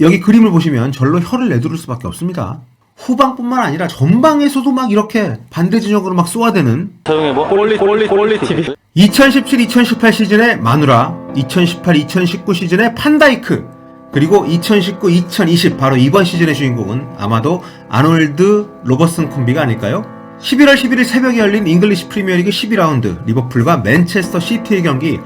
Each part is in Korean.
여기 그림을 보시면 절로 혀를 내두를 수밖에 없습니다. 후방뿐만 아니라 전방에서도 막 이렇게 반대 진영으로 막 쏘아대는 사용해봐. 꼴리 TV. 2017-2018 시즌의 마누라, 2018-2019 시즌의 판다이크, 그리고 2019-2020 바로 이번 시즌의 주인공은 아마도 아놀드 로버슨 콤비가 아닐까요? 11월 11일 새벽에 열린 잉글리시 프리미어리그 12라운드 리버풀과 맨체스터 시티의 경기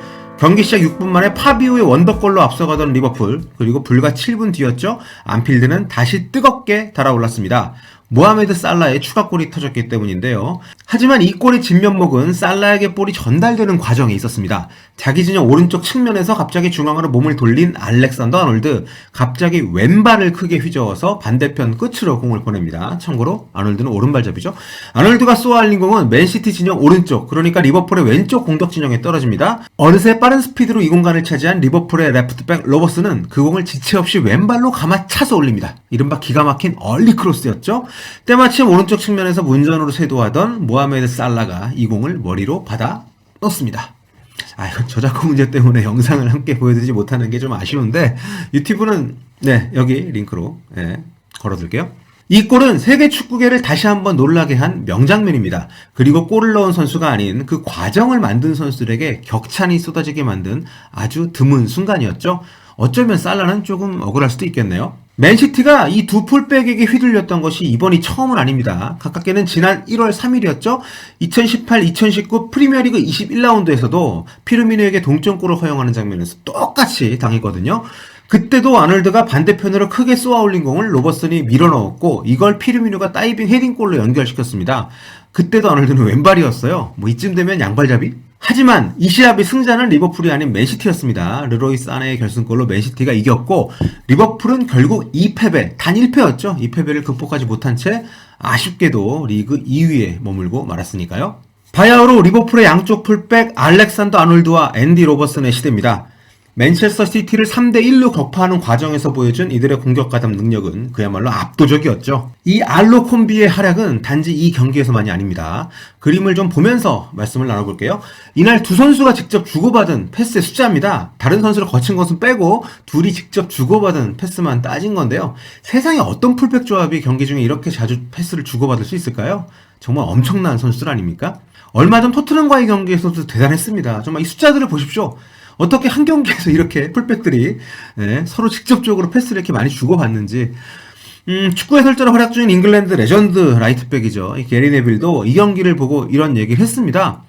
시작 6분 만에 파비오의 원더골로 앞서가던 리버풀, 그리고 불과 7분 뒤였죠. 안필드는 다시 뜨겁게 달아올랐습니다. 모하메드 살라의 추가골이 터졌기 때문인데요. 하지만 이 골의 진면목은 살라에게 볼이 전달되는 과정에 있었습니다. 자기 진영 오른쪽 측면에서 갑자기 중앙으로 몸을 돌린 알렉산더 아놀드, 갑자기 왼발을 크게 휘저어서 반대편 끝으로 공을 보냅니다. 참고로 아놀드는 오른발잡이죠. 아놀드가 쏘아올린 공은 맨시티 진영 오른쪽, 그러니까 리버풀의 왼쪽 공격 진영에 떨어집니다. 어느새 빠른 스피드로 이 공간을 차지한 리버풀의 레프트백 로버스는 그 공을 지체 없이 왼발로 감아차서 올립니다. 이른바 기가 막힌 얼리 크로스였죠. 때마침 오른쪽 측면에서 문전으로 쇄도하던 모하메드 살라가 이 공을 머리로 받아 넣습니다. 이건 저작권 문제 때문에 영상을 함께 보여드리지 못하는 게 좀 아쉬운데 유튜브는 여기 링크로 걸어둘게요. 이 골은 세계 축구계를 다시 한번 놀라게 한 명장면입니다. 그리고 골을 넣은 선수가 아닌 그 과정을 만든 선수들에게 격찬이 쏟아지게 만든 아주 드문 순간이었죠. 어쩌면 살라는 조금 억울할 수도 있겠네요. 맨시티가 이 두 풀백에게 휘둘렸던 것이 이번이 처음은 아닙니다. 가깝게는 지난 1월 3일이었죠. 2018-2019 프리미어리그 21라운드에서도 피르미누에게 동점골을 허용하는 장면에서 똑같이 당했거든요. 그때도 아놀드가 반대편으로 크게 쏘아 올린 공을 로버슨이 밀어넣었고 이걸 피르미누가 다이빙 헤딩골로 연결시켰습니다. 그때도 아놀드는 왼발이었어요. 이쯤 되면 양발잡이? 하지만 이 시합의 승자는 리버풀이 아닌 맨시티였습니다. 르로이 사네의 결승골로 맨시티가 이겼고 리버풀은 결국 2패배, 단 1패였죠. 2패배를 극복하지 못한 채 아쉽게도 리그 2위에 머물고 말았으니까요. 바야흐로 리버풀의 양쪽 풀백 알렉산더 아놀드와 앤디 로버슨의 시대입니다. 맨체스터 시티를 3대1로 격파하는 과정에서 보여준 이들의 공격 가담 능력은 그야말로 압도적이었죠. 이 알로 콤비의 활약은 단지 이 경기에서만이 아닙니다. 그림을 좀 보면서 말씀을 나눠볼게요. 이날 두 선수가 직접 주고받은 패스의 숫자입니다. 다른 선수를 거친 것은 빼고 둘이 직접 주고받은 패스만 따진 건데요. 세상에 어떤 풀백 조합이 경기 중에 이렇게 자주 패스를 주고받을 수 있을까요? 정말 엄청난 선수들 아닙니까? 얼마 전 토트넘과의 경기에서도 대단했습니다. 정말 이 숫자들을 보십시오. 어떻게 한 경기에서 이렇게 풀백들이 서로 직접적으로 패스를 이렇게 많이 주고받는지. 축구 해설자로 활약 중인 잉글랜드 레전드 라이트백이죠. 게리 네빌도 이 경기를 보고 이런 얘기를 했습니다.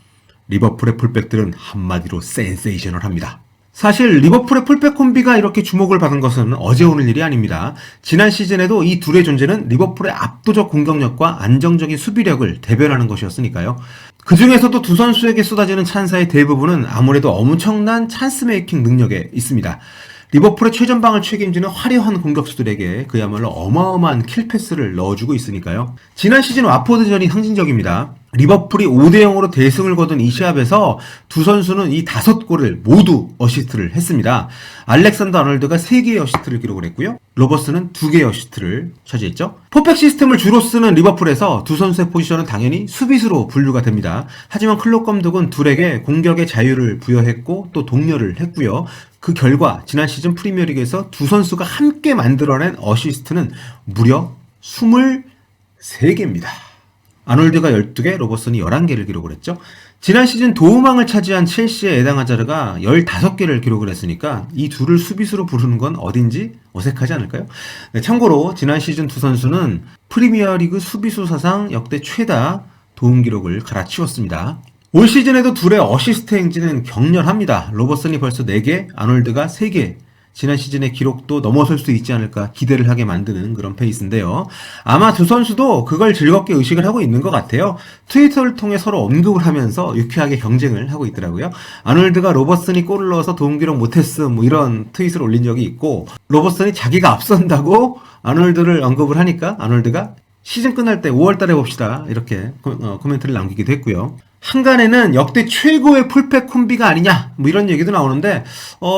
리버풀의 풀백들은 한마디로 센세이셔널합니다. 사실 리버풀의 풀백 콤비가 이렇게 주목을 받은 것은 어제 오늘 일이 아닙니다. 지난 시즌에도 이 둘의 존재는 리버풀의 압도적 공격력과 안정적인 수비력을 대변하는 것이었으니까요. 그 중에서도 두 선수에게 쏟아지는 찬사의 대부분은 아무래도 엄청난 찬스 메이킹 능력에 있습니다. 리버풀의 최전방을 책임지는 화려한 공격수들에게 그야말로 어마어마한 킬패스를 넣어주고 있으니까요. 지난 시즌 와포드전이 상징적입니다. 리버풀이 5대0으로 대승을 거둔 이 시합에서 두 선수는 이 5골을 모두 어시스트를 했습니다. 알렉산더 아놀드가 3개의 어시스트를 기록을 했고요. 로버스는 2개의 어시스트를 차지했죠. 포백 시스템을 주로 쓰는 리버풀에서 두 선수의 포지션은 당연히 수비수로 분류가 됩니다. 하지만 클롭 감독은 둘에게 공격의 자유를 부여했고 또 독려를 했고요. 그 결과 지난 시즌 프리미어리그에서 두 선수가 함께 만들어낸 어시스트는 무려 23개입니다. 아놀드가 12개, 로버슨이 11개를 기록을 했죠. 지난 시즌 도움왕을 차지한 첼시의 에당 하자르가 15개를 기록을 했으니까 이 둘을 수비수로 부르는 건 어딘지 어색하지 않을까요? 참고로 지난 시즌 두 선수는 프리미어리그 수비수 사상 역대 최다 도움 기록을 갈아치웠습니다. 올 시즌에도 둘의 어시스트 행진은 격렬합니다. 로버슨이 벌써 4개, 아놀드가 3개. 지난 시즌의 기록도 넘어설 수 있지 않을까 기대를 하게 만드는 그런 페이스인데요. 아마 두 선수도 그걸 즐겁게 의식을 하고 있는 것 같아요. 트위터를 통해 서로 언급을 하면서 유쾌하게 경쟁을 하고 있더라고요. 아놀드가 로버슨이 골을 넣어서 도움 기록 못했음 이런 트윗을 올린 적이 있고, 로버슨이 자기가 앞선다고 아놀드를 언급을 하니까 아놀드가 시즌 끝날 때 5월달에 봅시다 이렇게 코멘트를 남기기도 했고요. 한간에는 역대 최고의 풀백 콤비가 아니냐 이런 얘기도 나오는데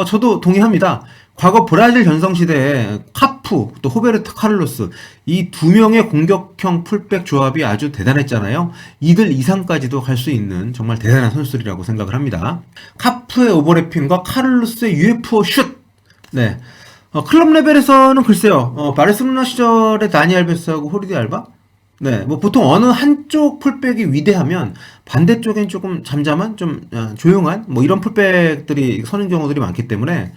저도 동의합니다. 과거 브라질 전성시대에 카푸 또 호베르토 카를로스 이 두 명의 공격형 풀백 조합이 아주 대단했잖아요. 이들 이상까지도 갈 수 있는 정말 대단한 선수들이라고 생각을 합니다. 카푸의 오버래핑과 카를로스의 UFO 슛! 클럽 레벨에서는 글쎄요, 바르셀로나 시절의 다니 알베스하고 호리디 알바? 네, 뭐 보통 어느 한쪽 풀백이 위대하면 반대쪽엔 조금 잠잠한, 좀 조용한, 뭐 이런 풀백들이 서는 경우들이 많기 때문에,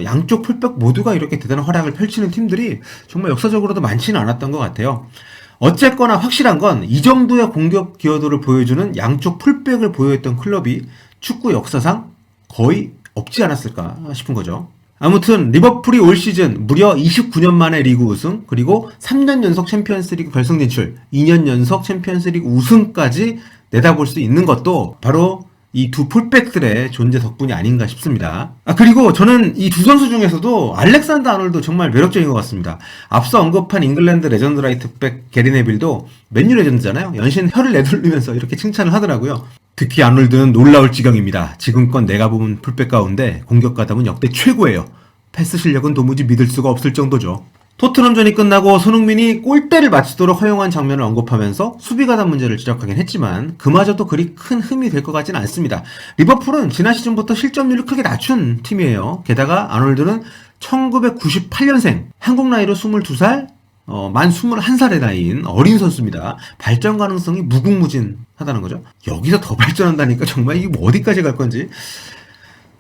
양쪽 풀백 모두가 이렇게 대단한 활약을 펼치는 팀들이 정말 역사적으로도 많지는 않았던 것 같아요. 어쨌거나 확실한 건 이 정도의 공격 기여도를 보여주는 양쪽 풀백을 보여했던 클럽이 축구 역사상 거의 없지 않았을까 싶은 거죠. 아무튼 리버풀이 올 시즌 무려 29년 만에 리그 우승, 그리고 3년 연속 챔피언스리그 결승 진출, 2년 연속 챔피언스리그 우승까지 내다볼 수 있는 것도 바로 이 두 풀백들의 존재 덕분이 아닌가 싶습니다. 그리고 저는 이 두 선수 중에서도 알렉산더 아놀드 정말 매력적인 것 같습니다. 앞서 언급한 잉글랜드 레전드 라이트백 게리 네빌도 맨유 레전드잖아요. 연신 혀를 내둘리면서 이렇게 칭찬을 하더라고요. 특히 아놀드는 놀라울 지경입니다. 지금껏 내가 본 풀백 가운데 공격 가담은 역대 최고예요. 패스 실력은 도무지 믿을 수가 없을 정도죠. 토트넘전이 끝나고 손흥민이 골대를 맞추도록 허용한 장면을 언급하면서 수비 가담 문제를 지적하긴 했지만 그마저도 그리 큰 흠이 될 것 같지는 않습니다. 리버풀은 지난 시즌부터 실점률을 크게 낮춘 팀이에요. 게다가 아놀드는 1998년생, 한국 나이로 22살, 만 21살의 나이인 어린 선수입니다. 발전 가능성이 무궁무진하다는 거죠. 여기서 더 발전한다니까 정말 이게 뭐 어디까지 갈 건지.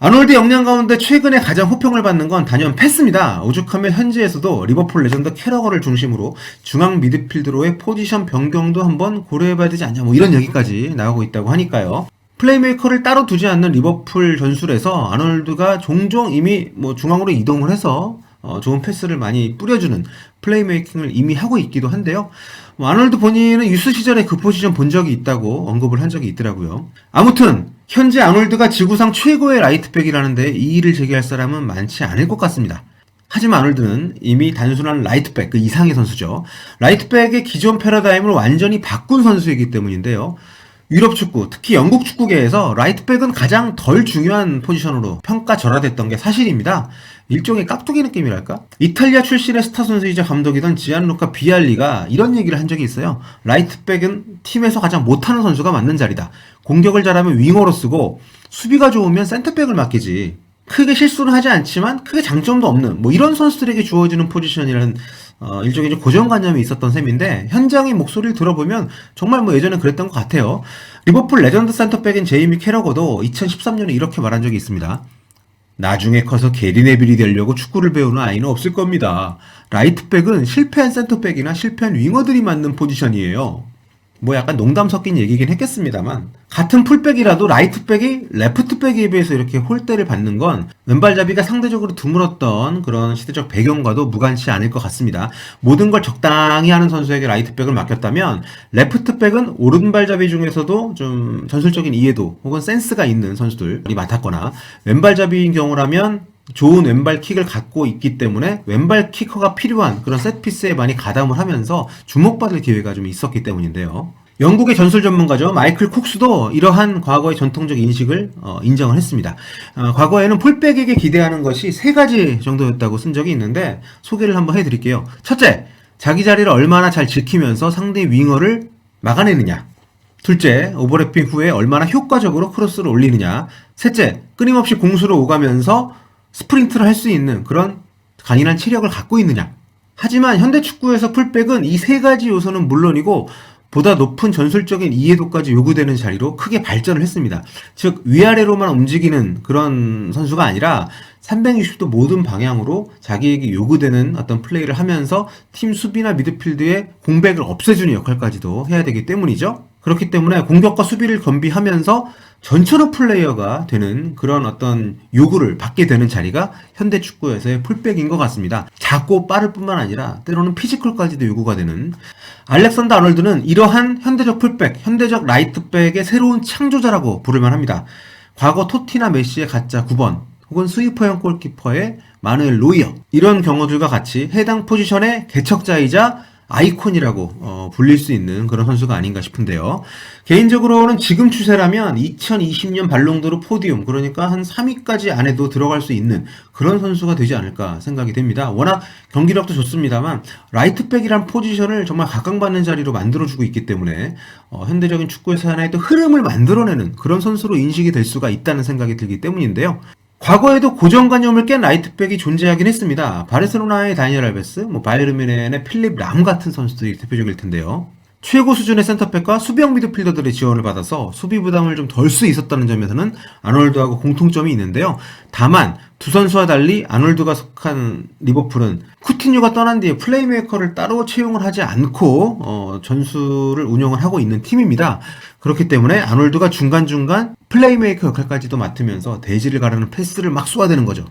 아놀드 역량 가운데 최근에 가장 호평을 받는 건 단연 패스입니다. 오죽하면 현지에서도 리버풀 레전드 캐러거를 중심으로 중앙 미드필드로의 포지션 변경도 한번 고려해봐야 되지 않냐, 뭐 이런 얘기까지 나오고 있다고 하니까요. 플레이메이커를 따로 두지 않는 리버풀 전술에서 아놀드가 종종 이미 뭐 중앙으로 이동을 해서 좋은 패스를 많이 뿌려주는 플레이메이킹을 이미 하고 있기도 한데요. 아놀드 본인은 유스 시절에 그 포지션 본 적이 있다고 언급을 한 적이 있더라고요. 아무튼 현재 아놀드가 지구상 최고의 라이트백이라는데 이의를 제기할 사람은 많지 않을 것 같습니다. 하지만 아놀드는 이미 단순한 라이트백, 그 이상의 선수죠. 라이트백의 기존 패러다임을 완전히 바꾼 선수이기 때문인데요. 유럽 축구, 특히 영국 축구계에서 라이트백은 가장 덜 중요한 포지션으로 평가절하됐던 게 사실입니다. 일종의 깍두기 느낌이랄까? 이탈리아 출신의 스타 선수이자 감독이던 지안루카 비알리가 이런 얘기를 한 적이 있어요. 라이트백은 팀에서 가장 못하는 선수가 맞는 자리다. 공격을 잘하면 윙어로 쓰고 수비가 좋으면 센터백을 맡기지. 크게 실수는 하지 않지만 크게 장점도 없는 뭐 이런 선수들에게 주어지는 포지션이라는 일종의 좀 고정관념이 있었던 셈인데 현장의 목소리를 들어보면 정말 뭐 예전에 그랬던 것 같아요. 리버풀 레전드 센터백인 제이미 캐러거도 2013년에 이렇게 말한 적이 있습니다. 나중에 커서 게리 네빌이 되려고 축구를 배우는 아이는 없을 겁니다. 라이트백은 실패한 센터백이나 실패한 윙어들이 맞는 포지션이에요. 뭐 약간 농담 섞인 얘기긴 했겠습니다만 같은 풀백이라도 라이트백이 레프트백에 비해서 이렇게 홀대를 받는 건 왼발잡이가 상대적으로 드물었던 그런 시대적 배경과도 무관치 않을 것 같습니다. 모든 걸 적당히 하는 선수에게 라이트백을 맡겼다면 레프트백은 오른발잡이 중에서도 좀 전술적인 이해도 혹은 센스가 있는 선수들이 많았거나 왼발잡이인 경우라면 좋은 왼발 킥을 갖고 있기 때문에 왼발 키커가 필요한 그런 셋피스에 많이 가담을 하면서 주목받을 기회가 좀 있었기 때문인데요. 영국의 전술 전문가죠. 마이클 쿡스도 이러한 과거의 전통적 인식을 인정을 했습니다. 과거에는 풀백에게 기대하는 것이 세 가지 정도였다고 쓴 적이 있는데 소개를 한번 해드릴게요. 첫째, 자기 자리를 얼마나 잘 지키면서 상대 윙어를 막아내느냐. 둘째, 오버래핑 후에 얼마나 효과적으로 크로스를 올리느냐. 셋째, 끊임없이 공수를 오가면서 스프린트를 할 수 있는 그런 강인한 체력을 갖고 있느냐. 하지만 현대 축구에서 풀백은 이 세 가지 요소는 물론이고 보다 높은 전술적인 이해도까지 요구되는 자리로 크게 발전을 했습니다. 즉 위아래로만 움직이는 그런 선수가 아니라 360도 모든 방향으로 자기에게 요구되는 어떤 플레이를 하면서 팀 수비나 미드필드의 공백을 없애주는 역할까지도 해야 되기 때문이죠. 그렇기 때문에 공격과 수비를 겸비하면서 전천후 플레이어가 되는 그런 어떤 요구를 받게 되는 자리가 현대 축구에서의 풀백인 것 같습니다. 작고 빠를 뿐만 아니라 때로는 피지컬까지도 요구가 되는 알렉산더 아놀드는 이러한 현대적 풀백, 현대적 라이트백의 새로운 창조자라고 부를만 합니다. 과거 토티나 메시의 가짜 9번 혹은 스위퍼형 골키퍼의 마누엘 노이어 이런 경우들과 같이 해당 포지션의 개척자이자 아이콘이라고 불릴 수 있는 그런 선수가 아닌가 싶은데요. 개인적으로는 지금 추세라면 2020년 발롱도르 포디움, 그러니까 한 3위까지 안에도 들어갈 수 있는 그런 선수가 되지 않을까 생각이 됩니다. 워낙 경기력도 좋습니다만 라이트백이란 포지션을 정말 각광받는 자리로 만들어주고 있기 때문에 현대적인 축구에서 하나의 또 흐름을 만들어내는 그런 선수로 인식이 될 수가 있다는 생각이 들기 때문인데요. 과거에도 고정관념을 깬 라이트백이 존재하긴 했습니다. 바르셀로나의 다니엘 알베스, 바이에른 뮌헨의 필립 람 같은 선수들이 대표적일 텐데요. 최고 수준의 센터백과 수비형 미드필더들의 지원을 받아서 수비 부담을 좀 덜 수 있었다는 점에서는 아놀드하고 공통점이 있는데요. 다만 두 선수와 달리 아놀드가 속한 리버풀은 쿠티뉴가 떠난 뒤에 플레이메이커를 따로 채용을 하지 않고 전술을 운영을 하고 있는 팀입니다. 그렇기 때문에 아놀드가 중간중간 플레이메이커 역할까지도 맡으면서 대지를 가르는 패스를 막 쏘아대는 거죠.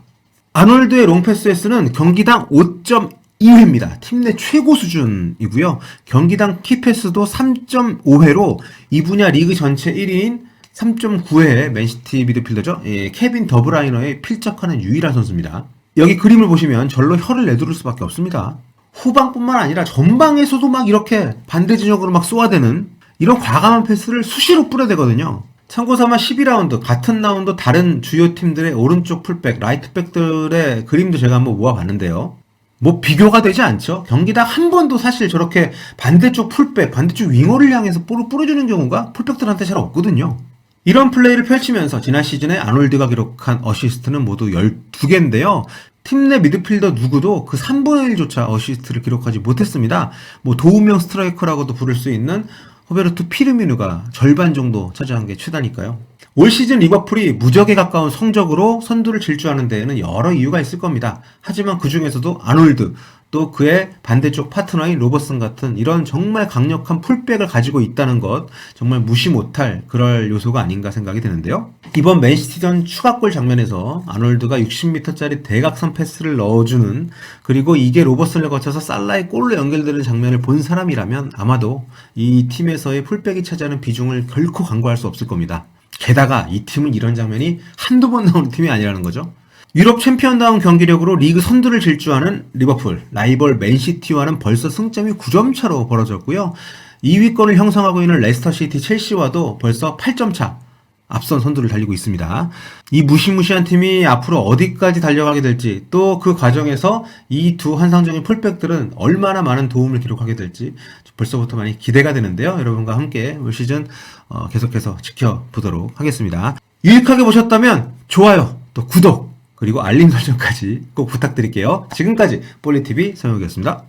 아놀드의 롱패스 횟수는 경기당 5.2회입니다. 팀 내 최고 수준이고요. 경기당 키패스도 3.5회로 이 분야 리그 전체 1위인 3.9회의 맨시티 미드필더죠. 케빈 더브라이너에 필적하는 유일한 선수입니다. 여기 그림을 보시면 절로 혀를 내두를 수밖에 없습니다. 후방뿐만 아니라 전방에서도 막 이렇게 반대 진영으로 막 쏘아대는 이런 과감한 패스를 수시로 뿌려대거든요. 참고삼아 12라운드 같은 라운드 다른 주요 팀들의 오른쪽 풀백, 라이트백들의 그림도 제가 한번 모아봤는데요. 뭐 비교가 되지 않죠. 경기당 한 번도 사실 저렇게 반대쪽 풀백, 반대쪽 윙어를 향해서 볼을 뿌려주는 경우가 풀백들한테 잘 없거든요. 이런 플레이를 펼치면서 지난 시즌에 아놀드가 기록한 어시스트는 모두 12개인데요. 팀 내 미드필더 누구도 그 3분의 1조차 어시스트를 기록하지 못했습니다. 도움형 스트라이커라고도 부를 수 있는 호베르투 피르미누가 절반 정도 차지한 게 최다니까요. 올 시즌 리버풀이 무적에 가까운 성적으로 선두를 질주하는 데에는 여러 이유가 있을 겁니다. 하지만 그 중에서도 아놀드, 또 그의 반대쪽 파트너인 로버슨 같은 이런 정말 강력한 풀백을 가지고 있다는 것, 정말 무시 못할 그럴 요소가 아닌가 생각이 드는데요. 이번 맨시티전 추가골 장면에서 아놀드가 60m짜리 대각선 패스를 넣어주는, 그리고 이게 로버슨을 거쳐서 살라의 골로 연결되는 장면을 본 사람이라면 아마도 이 팀에서의 풀백이 차지하는 비중을 결코 간과할 수 없을 겁니다. 게다가 이 팀은 이런 장면이 한두 번 나오는 팀이 아니라는 거죠. 유럽 챔피언다운 경기력으로 리그 선두를 질주하는 리버풀, 라이벌 맨시티와는 벌써 승점이 9점 차로 벌어졌고요. 2위권을 형성하고 있는 레스터시티, 첼시와도 벌써 8점 차 앞선 선두를 달리고 있습니다. 이 무시무시한 팀이 앞으로 어디까지 달려가게 될지, 또 그 과정에서 이 두 환상적인 풀백들은 얼마나 많은 도움을 기록하게 될지 벌써부터 많이 기대가 되는데요. 여러분과 함께 올 시즌 계속해서 지켜보도록 하겠습니다. 유익하게 보셨다면 좋아요, 또 구독, 그리고 알림 설정까지 꼭 부탁드릴게요. 지금까지 볼리TV 서영욱이었습니다.